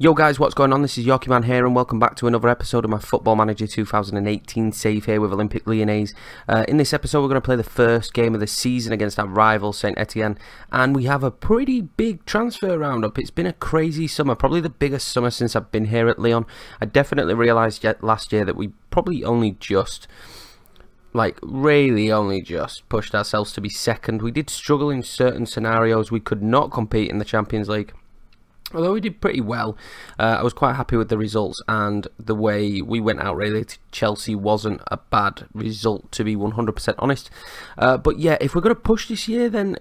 Yo guys, what's going on? This is Yorkie Man here and welcome back to another episode of my Football Manager 2018 save here with Olympique Lyonnais. In this episode we're going to play the first game of the season against our rival Saint Etienne, and we have a pretty big transfer roundup. It's been a crazy summer, probably the biggest summer since I've been here at Lyon. I definitely realised last year that we probably only just really only just pushed ourselves to be second. We did struggle in certain scenarios. We could not compete in the Champions League. Although we did pretty well, I was quite happy with the results, and the way we went out really to Chelsea wasn't a bad result, to be 100% honest. But yeah, if we're going to push this year, then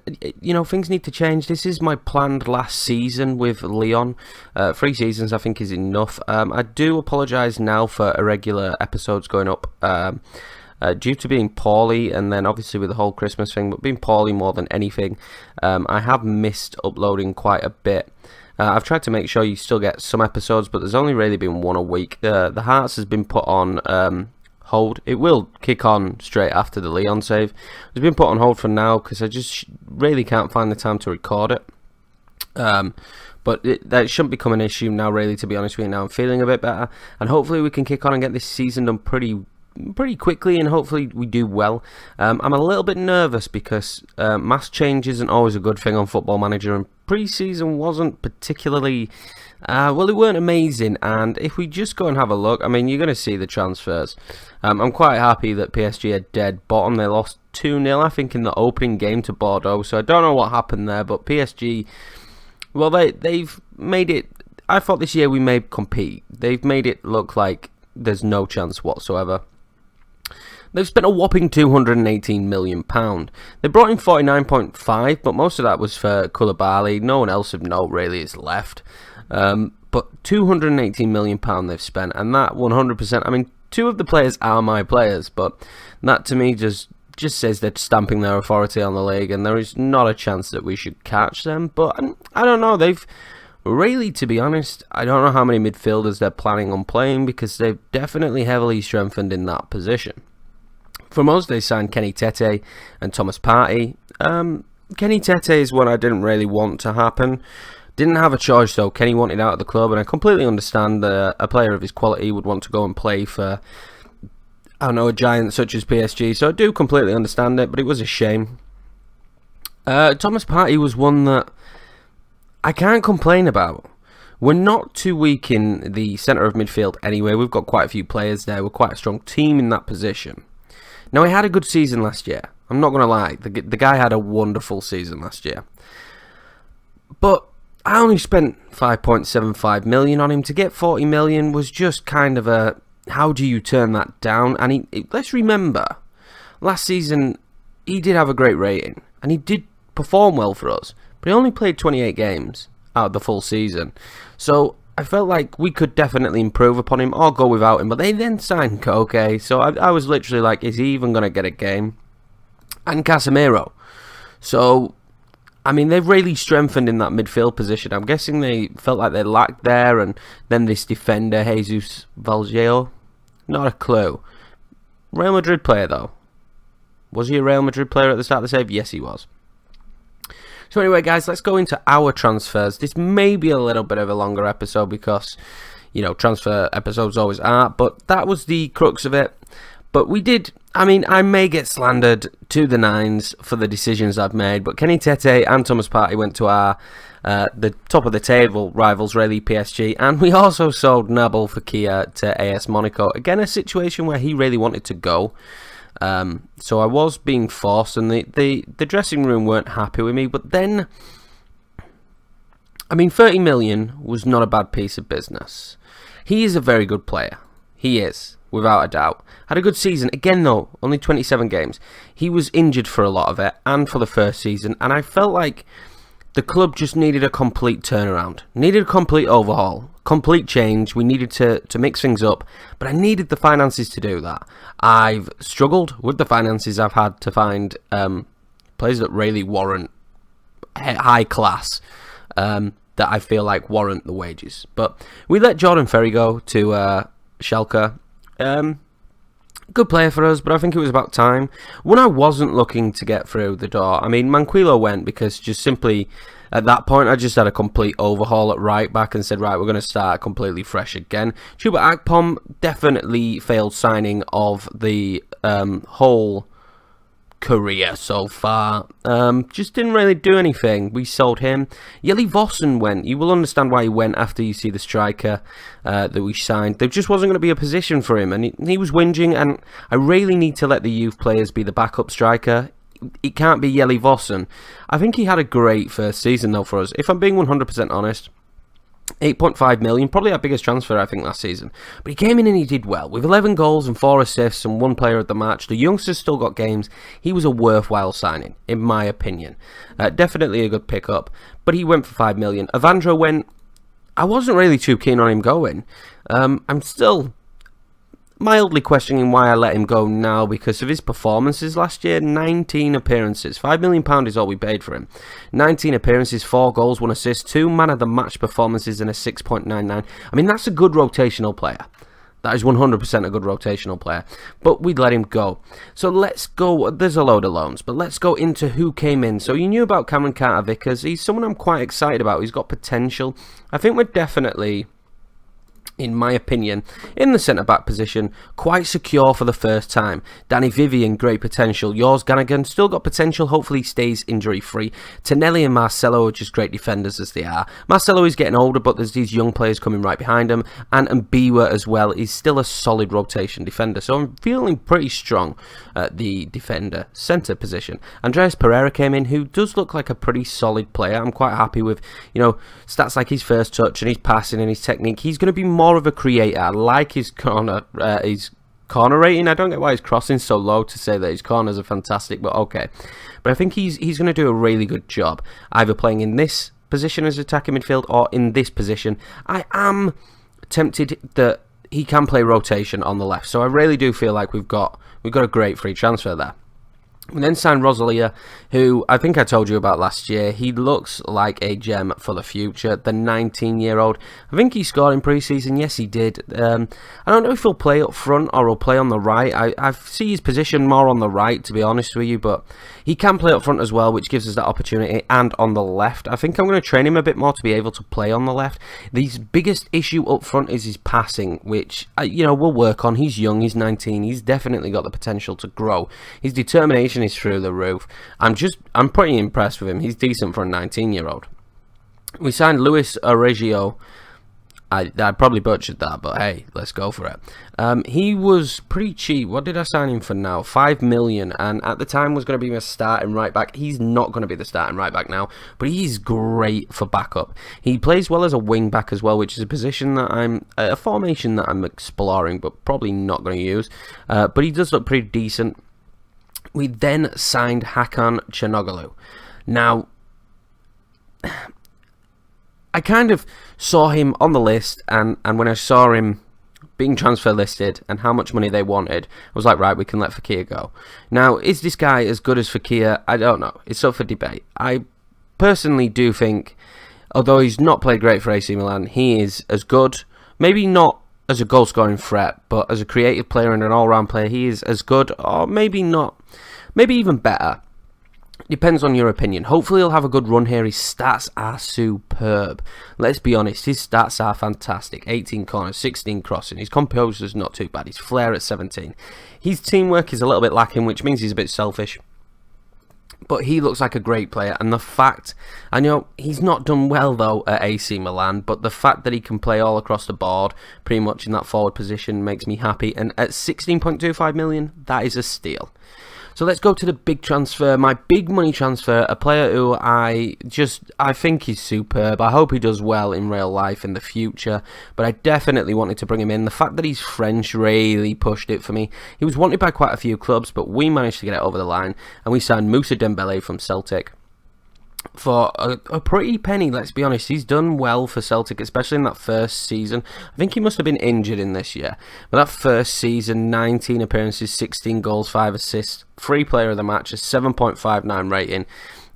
things need to change. This is my planned last season with Lyon. 3 seasons I think is enough. I do apologise now for irregular episodes going up. Due to being poorly, and then obviously with the whole Christmas thing, but being poorly more than anything, I have missed uploading quite a bit. I've tried to make sure you still get some episodes, but there's only really been one a week. The Hearts has been put on hold. It will kick on straight after the Lyon save. It's been put on hold for now because I just really can't find the time to record it. But that shouldn't become an issue now, really, to be honest with you. Now I'm feeling a bit better, and hopefully we can kick on and get this season done pretty quickly, and hopefully we do well. I'm a little bit nervous because mass change isn't always a good thing on Football Manager, and pre-season wasn't particularly they weren't amazing. And if we just go and have a look, I mean, you're going to see the transfers. I'm quite happy that PSG are dead bottom. They lost 2-0 I think in the opening game to Bordeaux, so I don't know what happened there, but PSG, well, they've made it. I thought this year we may compete. They've made it look like there's no chance whatsoever. They've spent a whopping £218 million. They brought in 49.5, but most of that was for Koulibaly. No one else of note really is left. But £218 million they've spent, and that 100%, I mean, 2 of the players are my players, but that to me just says they're stamping their authority on the league, and there is not a chance that we should catch them. But I don't know, they've really, to be honest, I don't know how many midfielders they're planning on playing, because they've definitely heavily strengthened in that position. From us, they signed Kenny Tete and Thomas Partey. Kenny Tete is one I didn't really want to happen. Didn't have a choice though. Kenny wanted out of the club, and I completely understand that a player of his quality would want to go and play for, I don't know, a giant such as PSG. So I do completely understand it, but it was a shame. Thomas Partey was one that I can't complain about. We're not too weak in the centre of midfield anyway. We've got quite a few players there. We're quite a strong team in that position. Now, he had a good season last year. I'm not going to lie. The guy had a wonderful season last year. But I only spent 5.75 million on him. To get 40 million was just kind of a, how do you turn that down? And let's remember, last season, he did have a great rating. And he did perform well for us. But he only played 28 games out of the full season. So I felt like we could definitely improve upon him or go without him, but they then signed Koke, so I was literally like, is he even going to get a game? And Casemiro. So, I mean, they've really strengthened in that midfield position. I'm guessing they felt like they lacked there, and then this defender, Jesus Valgeo, not a clue. Real Madrid player, though. Was he a Real Madrid player at the start of the save? Yes, he was. So anyway, guys, let's go into our transfers. This may be a little bit of a longer episode because, transfer episodes always are, but that was the crux of it. But we did, I mean, I may get slandered to the nines for the decisions I've made, but Kenny Tete and Thomas Partey went to our, the top of the table rivals, really, PSG, and we also sold Nabil Fekir to AS Monaco. Again, a situation where he really wanted to go. So I was being forced, and the dressing room weren't happy with me. But then, I mean, 30 million was not a bad piece of business. He is a very good player. He is, without a doubt. Had a good season. Again, though, only 27 games. He was injured for a lot of it, and for the first season. And I felt like the club just needed a complete turnaround. Needed a complete overhaul. Complete change. We needed to mix things up, but I needed the finances to do that. I've struggled with the finances I've had to find players that really warrant high class, that I feel like warrant the wages. But we let Jordan Ferry go to Schalke. Good player for us, but I think it was about time. When I wasn't looking to get through the door, I mean, Manquillo went because just simply At that point, I just had a complete overhaul at right back and said, right, we're going to start completely fresh again. Chuba Akpom, definitely failed signing of the whole career so far. Just didn't really do anything. We sold him. Yeli Vossen went. You will understand why he went after you see the striker that we signed. There just wasn't going to be a position for him, and he was whinging, and I really need to let the youth players be the backup striker. It can't be Yeli Vossen. I think he had a great first season though for us. If I'm being 100% honest, 8.5 million, probably our biggest transfer I think last season. But he came in and he did well. With 11 goals and 4 assists and 1 player of the match, the youngsters still got games. He was a worthwhile signing, in my opinion. Definitely a good pickup, but he went for 5 million. Evandro went. I wasn't really too keen on him going. I'm still mildly questioning why I let him go now because of his performances last year. 19 appearances. £5 million is all we paid for him. 19 appearances, 4 goals, 1 assist, 2 man of the match performances and a 6.99. I mean, that's a good rotational player. That is 100% a good rotational player. But we'd let him go. So let's go. There's a load of loans, but let's go into who came in. So you knew about Cameron Carter-Vickers. He's someone I'm quite excited about. He's got potential. I think we're definitely, in my opinion, in the centre-back position, quite secure for the first time. Danny Vivian, great potential. Yours Gannigan, still got potential. Hopefully he stays injury-free. Tonelli and Marcelo are just great defenders as they are. Marcelo is getting older, but there's these young players coming right behind him. And Mbiwa as well is still a solid rotation defender. So I'm feeling pretty strong at the defender centre position. Andreas Pereira came in, who does look like a pretty solid player. I'm quite happy with, stats like his first touch and his passing and his technique. He's going to be more of a creator. I like his corner rating. I don't get why his crossing's so low to say that his corners are fantastic, but okay. But I think he's going to do a really good job, either playing in this position as attacking midfield or in this position. I am tempted that he can play rotation on the left, so I really do feel like we've got a great free transfer there. We then signed Rosalia, who I think I told you about last year. He looks like a gem for the future. The 19-year-old. I think he scored in pre-season. Yes, he did. I don't know if he'll play up front or he'll play on the right. I see his position more on the right, to be honest with you, but he can play up front as well, which gives us that opportunity, and on the left. I think I'm going to train him a bit more to be able to play on the left. The biggest issue up front is his passing, which, we'll work on. He's young, he's 19, he's definitely got the potential to grow. His determination is through the roof. I'm pretty impressed with him. He's decent for a 19-year-old. We signed Luis Oregio. I probably butchered that, but hey, let's go for it. He was pretty cheap. What did I sign him for now? 5 million, and at the time was going to be my starting right back. He's not going to be the starting right back now, but he's great for backup. He plays well as a wing back as well, which is a position that a formation that I'm exploring, but probably not going to use. But he does look pretty decent. We then signed Hakan Çalhanoğlu. Now, I kind of saw him on the list, and when I saw him being transfer listed and how much money they wanted, I was like, right, we can let Fekir go. Now, is this guy as good as Fekir? I don't know. It's up for debate. I personally do think, although he's not played great for AC Milan, he is as good, maybe not as a goal-scoring threat, but as a creative player and an all-round player, he is as good, or maybe not, maybe even better. Depends on your opinion. Hopefully he'll have a good run here. His stats are superb. Let's be honest, his stats are fantastic. 18 corners, 16 crossing. His composure's not too bad. His flair at 17. His teamwork is a little bit lacking, which means he's a bit selfish. But he looks like a great player, and the fact, I know he's not done well though at AC Milan, but the fact that he can play all across the board, pretty much in that forward position, makes me happy. And at 16.25 million, that is a steal. So let's go to the big transfer, my big money transfer, a player who I think is superb. I hope he does well in real life in the future, but I definitely wanted to bring him in. The fact that he's French really pushed it for me. He was wanted by quite a few clubs, but we managed to get it over the line, and we signed Moussa Dembele from Celtic. For a pretty penny, let's be honest. He's done well for Celtic, especially in that first season. I think he must have been injured in this year. But that first season, 19 appearances, 16 goals, 5 assists, 3 player of the match, a 7.59 rating.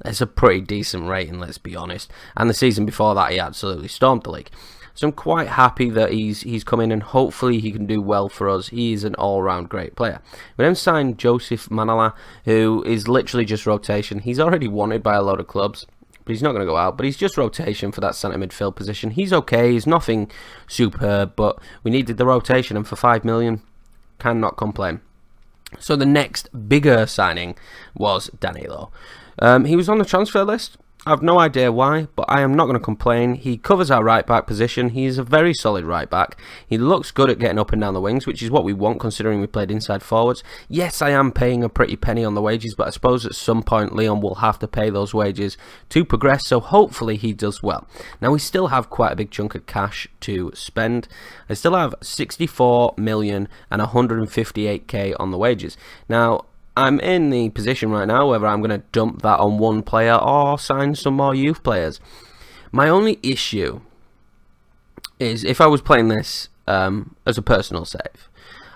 It's a pretty decent rating, let's be honest. And the season before that, he absolutely stormed the league. So I'm quite happy that he's come in, and hopefully he can do well for us. He is an all-round great player. We then signed Joseph Manala, who is literally just rotation. He's already wanted by a load of clubs, but he's not going to go out. But he's just rotation for that centre midfield position. He's okay. He's nothing superb, but we needed the rotation, and for 5 million, cannot complain. So the next bigger signing was Danilo. He was on the transfer list. I have no idea why, but I am not going to complain. He covers our right back position. He is a very solid right back. He looks good at getting up and down the wings, which is what we want considering we played inside forwards. Yes, I am paying a pretty penny on the wages, but I suppose at some point Lyon will have to pay those wages to progress, so hopefully he does well. Now, we still have quite a big chunk of cash to spend. I still have 64 million and 158k on the wages. Now, I'm in the position right now whether I'm going to dump that on one player or sign some more youth players. My only issue is if I was playing this as a personal save,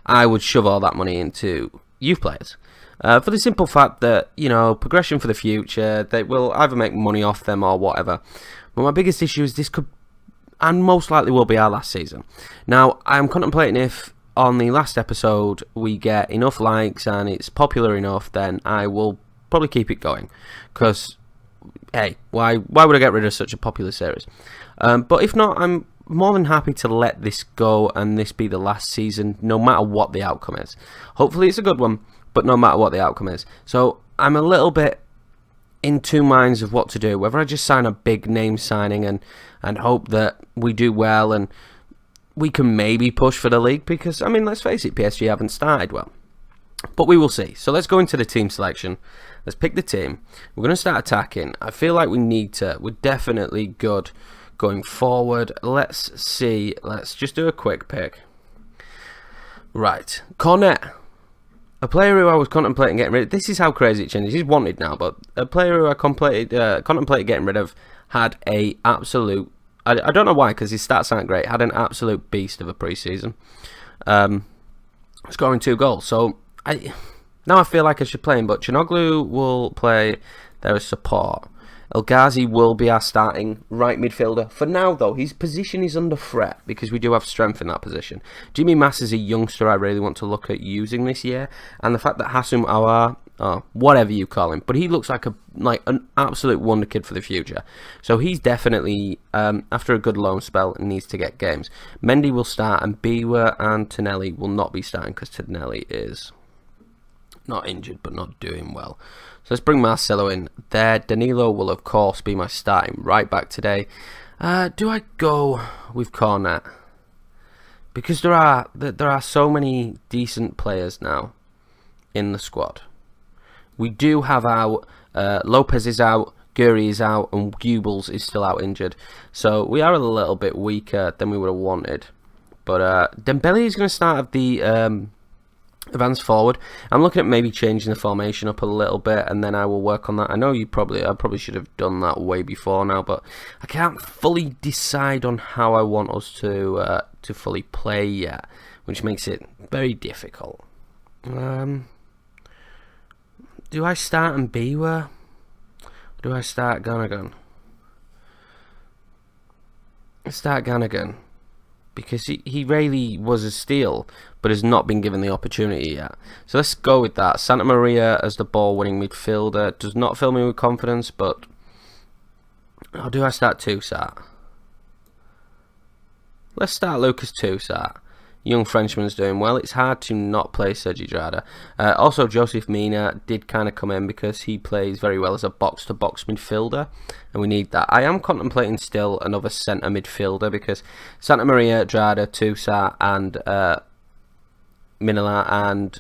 I would shove all that money into youth players. For the simple fact that, you know, progression for the future, they will either make money off them or whatever. But my biggest issue is this could, and most likely will be, our last season. Now, I'm contemplating if on the last episode we get enough likes and it's popular enough, then I will probably keep it going, because hey, why would I get rid of such a popular series? But if not, I'm more than happy to let this go and this be the last season, no matter what the outcome is. Hopefully it's a good one, but no matter what the outcome is. So I'm a little bit in two minds of what to do, whether I just sign a big name signing and hope that we do well and we can maybe push for the league, because, I mean, let's face it, PSG haven't started well. But we will see. So let's go into the team selection. Let's pick the team. We're going to start attacking. I feel like we need to. We're definitely good going forward. Let's see. Let's just do a quick pick. Right. Cornet. A player who I was contemplating getting rid of. This is how crazy it changes. He's wanted now, but a player who I contemplated getting rid of had a absolute... I don't know why, because his stats aren't great. Had an absolute beast of a pre-season, scoring 2 goals. So now I feel like I should play him, but Chanoglu will play there as support. El Ghazi will be our starting right midfielder. For now, though, his position is under threat because we do have strength in that position. Jimmy Mass is a youngster I really want to look at using this year, and the fact that Hassum Aouar, whatever you call him, but he looks like an absolute wonder kid for the future. So he's definitely, after a good loan spell, needs to get games. Mendy will start, and Biwa and Tonelli will not be starting because Tonelli is not injured but not doing well. So let's bring Marcelo in there. Danilo will of course be my starting right back today. Do I go with Cornet? Because there are so many decent players now in the squad. We do have out, Lopez is out, Guri is out, and Gubels is still out injured. So we are a little bit weaker than we would have wanted. But Dembele is going to start at the advance forward. I'm looking at maybe changing the formation up a little bit, and then I will work on that. I know I probably should have done that way before now, but I can't fully decide on how I want us to fully play yet, which makes it very difficult. Do I start Mbiwa? Or do I start Gunnagan? I start Gunnagan because he really was a steal, but has not been given the opportunity yet. So let's go with that. Santa Maria as the ball-winning midfielder does not fill me with confidence, but or do I start Toussaint? Let's start Lucas Toussaint. Young Frenchman's doing well. It's hard to not play Sergi Drada. Also, Joseph Mina did kind of come in because he plays very well as a box-to-box midfielder, and we need that. I am contemplating still another centre midfielder because Santa Maria, Drada, Toussaint, and Minola and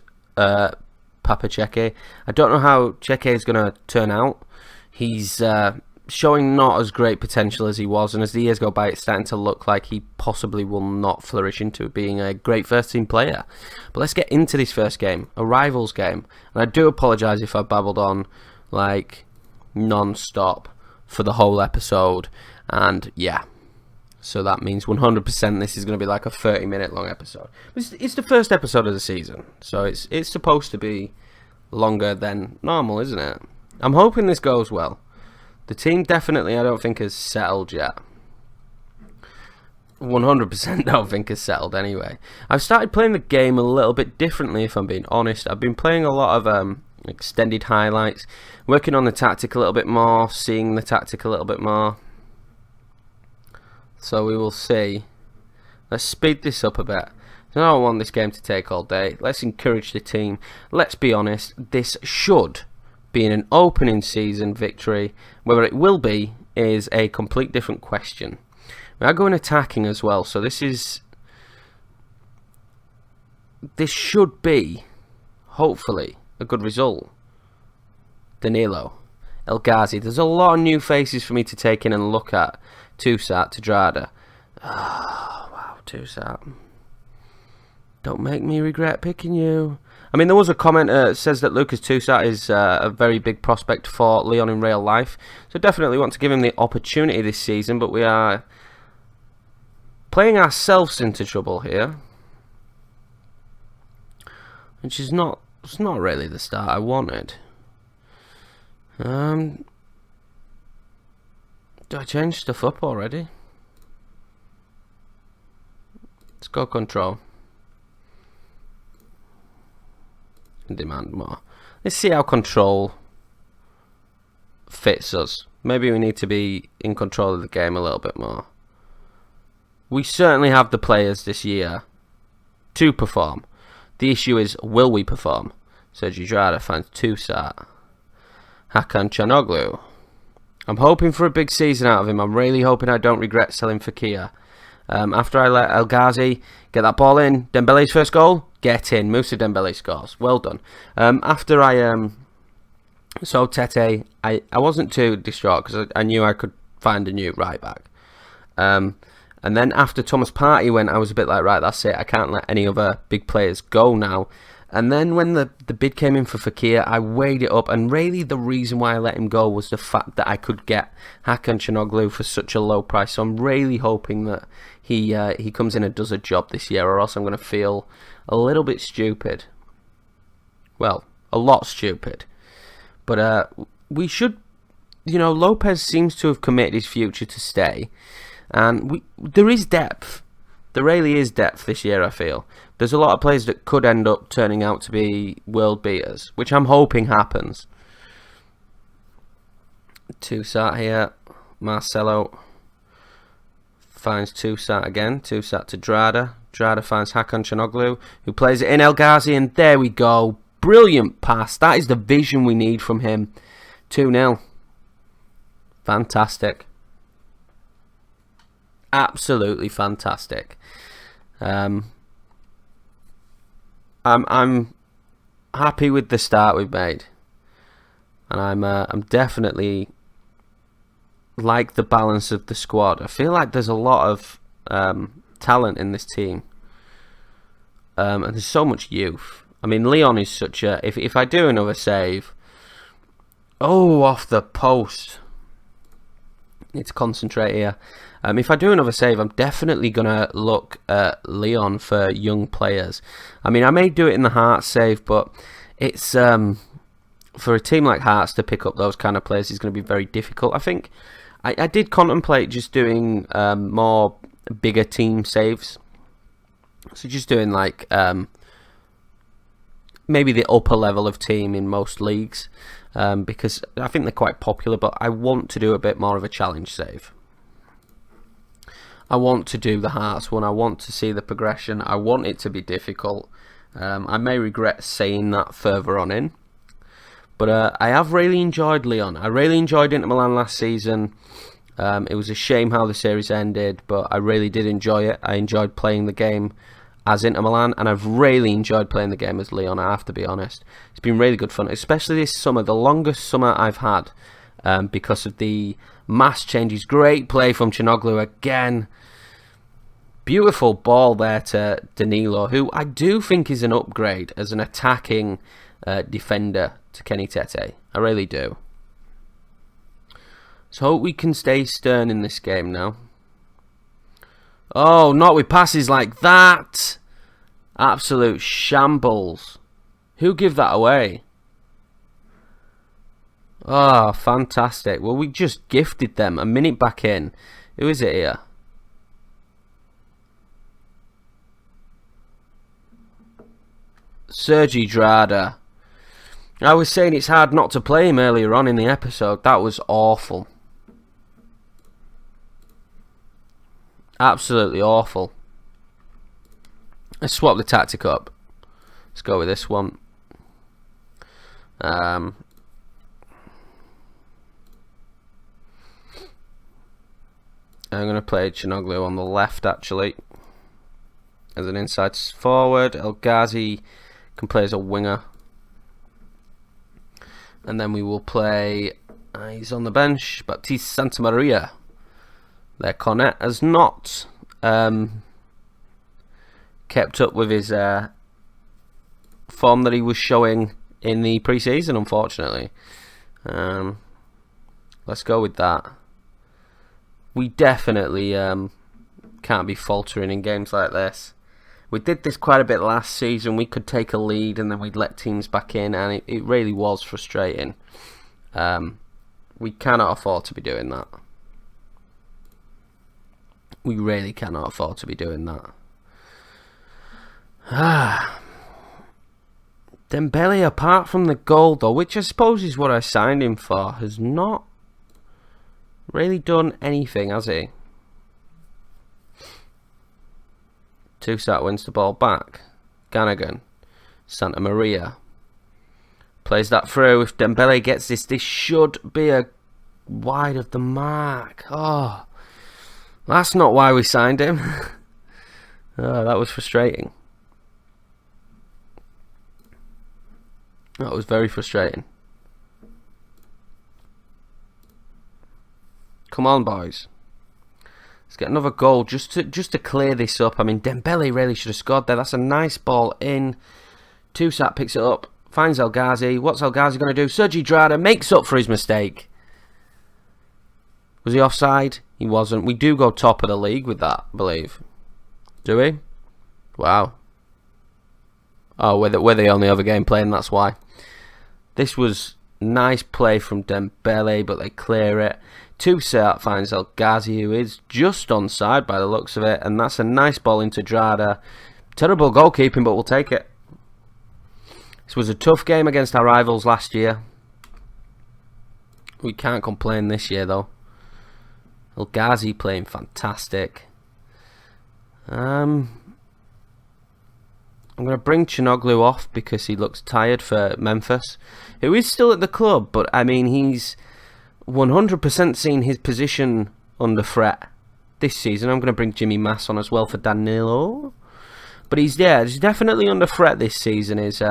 Papa Cheque. I don't know how Cheque is going to turn out. He's showing not as great potential as he was, and as the years go by it's starting to look like he possibly will not flourish into being a great first team player. But let's get into this first game, a rivals game, and I do apologise if I babbled on like non-stop for the whole episode, and yeah, so that means 100% this is going to be like a 30-minute long episode. It's the first episode of the season, so it's supposed to be longer than normal, isn't it? I'm hoping this goes well. The team definitely, I don't think, has settled yet. 100% don't think has settled anyway. I've started playing the game a little bit differently, if I'm being honest. I've been playing a lot of Extended highlights. Working on the tactic a little bit more. Seeing the tactic a little bit more. So we will see. Let's speed this up a bit. I don't want this game to take all day. Let's encourage the team. Let's be honest. This should be an opening season victory. Whether it will be is a complete different question. We are going attacking as well. So this should be, hopefully, a good result. Danilo, El Ghazi. There's a lot of new faces for me to take in and look at. Toussaint, Tedrada. Oh, wow, Toussaint. Don't make me regret picking you. I mean, there was a comment that says that Lucas Toussaint is a very big prospect for Lyon in real life. So definitely want to give him the opportunity this season. But we are playing ourselves into trouble here. Which is not, it's not really the start I wanted. Do I change stuff up already? Let's go control. Demand more. Let's see how control fits us. Maybe we need to be in control of the game a little bit more. We certainly have the players this year to perform. The issue is, will we perform? Sergi Drada finds Toussaint. Hakan Çalhanoğlu. I'm hoping for a big season out of him. I'm really hoping I don't regret selling Fekir. After I let El Ghazi get that ball in, Dembele's first goal, get in. Moussa Dembele scores. Well done. After I sold Tete, I wasn't too distraught because I knew I could find a new right back. And then after Thomas Partey went, I was a bit like, right, that's it. I can't let any other big players go now. And then when the bid came in for Fekir, I weighed it up. And really the reason why I let him go was the fact that I could get Hakan Çalhanoğlu for such a low price. So I'm really hoping that he comes in and does a job this year, or else I'm going to feel a little bit stupid. Well, a lot stupid. But we should, you know, Lopez seems to have committed his future to stay. And there is depth. There really is depth this year, I feel. There's a lot of players that could end up turning out to be world beaters, which I'm hoping happens. Toussaint here. Marcelo finds Toussaint again. Toussaint to Drada. Drada finds Hakan Çalhanoğlu, who plays it in El Ghazi, and there we go. Brilliant pass. That is the vision we need from him. 2-0. Fantastic. Absolutely fantastic. I'm happy with the start we've made, and I'm definitely like the balance of the squad. I feel like there's a lot of talent in this team, and there's so much youth. I mean, Lyon is such a. If I do another save, oh, off the post. Need to concentrate here. If I do another save, I'm definitely going to look at Lyon for young players. I mean, I may do it in the Hearts save, but it's for a team like Hearts to pick up those kind of players is going to be very difficult. I think I did contemplate just doing more bigger team saves. So just doing like maybe the upper level of team in most leagues. Because I think they're quite popular, but I want to do a bit more of a challenge save. I want to do the Hearts one. I want to see the progression. I want it to be difficult. I may regret saying that further on in. But I have really enjoyed Lyon. I really enjoyed Inter Milan last season. It was a shame how the series ended, but I really did enjoy it. I enjoyed playing the game as Inter Milan, and I've really enjoyed playing the game as Lyon, I have to be honest. It's been really good fun, especially this summer, the longest summer I've had, because of the mass changes. Great play from Çalhanoğlu again. Beautiful ball there to Danilo, who I do think is an upgrade as an attacking defender to Kenny Tete. I really do. So hope we can stay stern in this game now. Oh, not with passes like that. Absolute shambles. Who gave that away? Oh, fantastic. Well, we just gifted them a minute back in. Who is it here? Sergi Drada. I was saying it's hard not to play him earlier on in the episode. That was awful. Absolutely awful. Let's swap the tactic up. Let's go with this one. I'm going to play Çalhanoğlu on the left, actually, as an inside forward. El Ghazi can play as a winger. And then we will play, he's on the bench, Baptiste Santamaria. Their Cornet has not kept up with his form that he was showing in the pre-season, unfortunately. Let's go with that. We definitely can't be faltering in games like this. We did this quite a bit last season. We could take a lead and then we'd let teams back in, and it really was frustrating. We cannot afford to be doing that. We really cannot afford to be doing that. Dembele, apart from the goal though, which I suppose is what I signed him for, has not really done anything, has he? Toussaint wins the ball back. Gunnagan. Santamaria. Plays that through. If Dembele gets this, this should be a wide of the mark. Oh, that's not why we signed him. Oh, that was frustrating. That was very frustrating. Come on, boys. Let's get another goal just to clear this up. I mean, Dembele really should have scored there. That's a nice ball in. Toussaint picks it up, finds El Ghazi. What's El Ghazi going to do? Sergi Drada makes up for his mistake. Was he offside? He wasn't. We do go top of the league with that, I believe. Do we? Wow. Oh, we're the only other game playing, that's why. This was nice play from Dembele, but they clear it. Toussaint finds El Ghazi, who is just onside by the looks of it, and that's a nice ball into Drada. Terrible goalkeeping, but we'll take it. This was a tough game against our rivals last year. We can't complain this year, though. El Ghazi playing fantastic. I'm going to bring Çalhanoğlu off because he looks tired for Memphis, who is still at the club, but I mean, he's 100% seen his position under threat this season. I'm going to bring Jimmy Mass on as well for Danilo, but he's definitely under threat this season. Is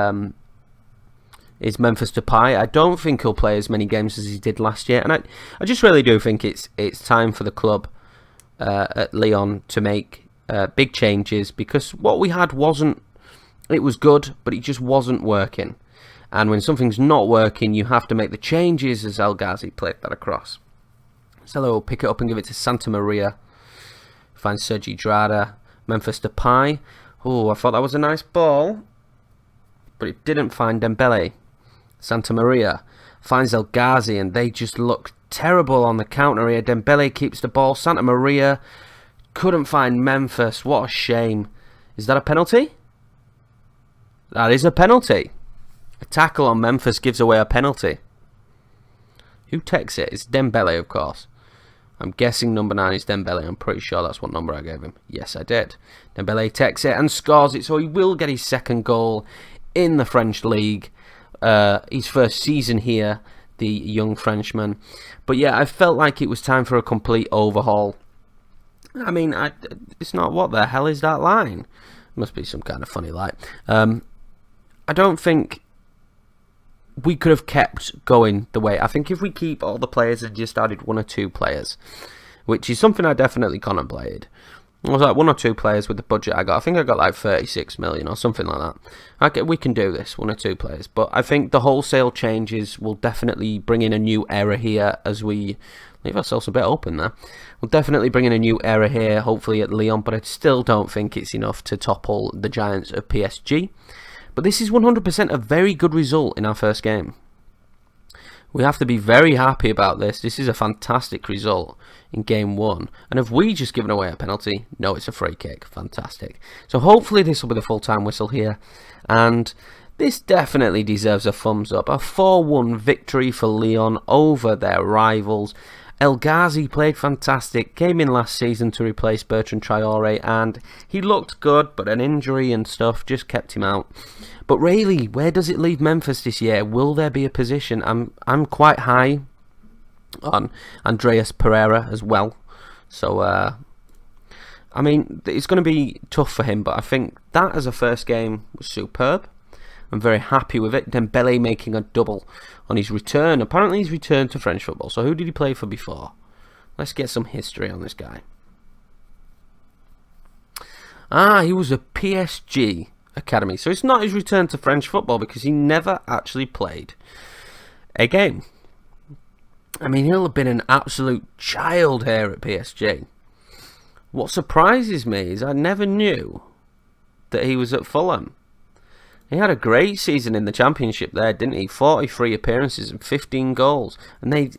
Memphis Depay. I don't think he'll play as many games as he did last year, and I just really do think it's time for the club at Lyon to make big changes, because what we had wasn't. It was good, but it just wasn't working. And when something's not working, you have to make the changes, as El Ghazi played that across. Celo will pick it up and give it to Santamaria. Finds Sergi Drada. Memphis Depay. Oh, I thought that was a nice ball, but it didn't find Dembele. Santamaria finds El Ghazi, and they just look terrible on the counter here. Dembele keeps the ball. Santamaria couldn't find Memphis. What a shame. Is that a penalty? That is a penalty. A tackle on Memphis gives away a penalty. Who takes it? It's Dembele, of course. I'm guessing number 9 is Dembele. I'm pretty sure that's what number I gave him. Yes, I did. Dembele takes it and scores it, so he will get his second goal in the French league. His first season here, the young Frenchman. But yeah, I felt like it was time for a complete overhaul. I mean, it's not. What the hell is that line? Must be some kind of funny line. I don't think we could have kept going the way. I think if we keep all the players and just added 1 or 2 players, which is something I definitely contemplated. I was like 1 or 2 players with the budget I got. I think I got like 36 million or something like that. Okay, we can do this, 1 or 2 players. But I think the wholesale changes will definitely bring in a new era here as we leave ourselves a bit open there. We'll definitely bring in a new era here, hopefully at Lyon, but I still don't think it's enough to topple the giants of PSG. But this is 100% a very good result in our first game. We have to be very happy about this. This is a fantastic result in game 1. And have we just given away a penalty? No, it's a free kick. Fantastic. So hopefully this will be the full-time whistle here. And This definitely deserves a thumbs up. A 4-1 victory for Lyon over their rivals. El Ghazi played fantastic, came in last season to replace Bertrand Traore, and he looked good, but an injury and stuff just kept him out. But really, where does it leave Memphis this year? Will there be a position? I'm quite high on Andreas Pereira as well. So, I mean, it's going to be tough for him, but I think that as a first game was superb. I'm very happy with it. Dembele making a double on his return. Apparently he's returned to French football. So who did he play for before? Let's get some history on this guy. He was a PSG academy. So it's not his return to French football because he never actually played a game. I mean, he'll have been an absolute child here at PSG. What surprises me is I never knew that he was at Fulham. He had a great season in the Championship there, didn't he? 43 appearances and 15 goals. And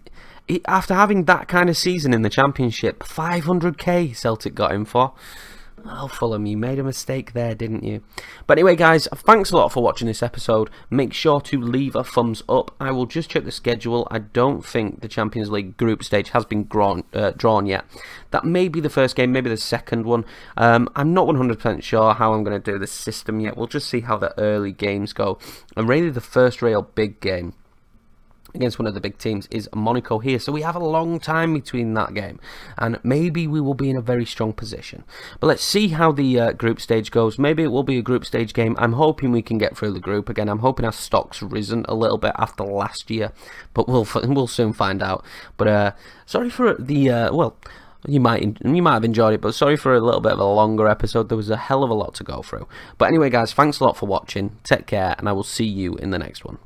after having that kind of season in the Championship, 500k Celtic got him for. Oh, Fulham, you made a mistake there, didn't you? But anyway, guys, thanks a lot for watching this episode. Make sure to leave a thumbs up. I will just check the schedule. I don't think the Champions League group stage has been drawn yet. That may be the first game, maybe the second one. I'm not 100% sure how I'm going to do the system yet. We'll just see how the early games go. And really, the first real big game against one of the big teams is Monaco here, so we have a long time between that game, and maybe we will be in a very strong position. But let's see how the group stage goes. Maybe it will be a group stage game. I'm hoping we can get through the group again. I'm hoping our stock's risen a little bit after last year, but we'll soon find out. But sorry for the well, you might have enjoyed it, but sorry for a little bit of a longer episode. There was a hell of a lot to go through. But anyway, guys, thanks a lot for watching. Take care, and I will see you in the next one.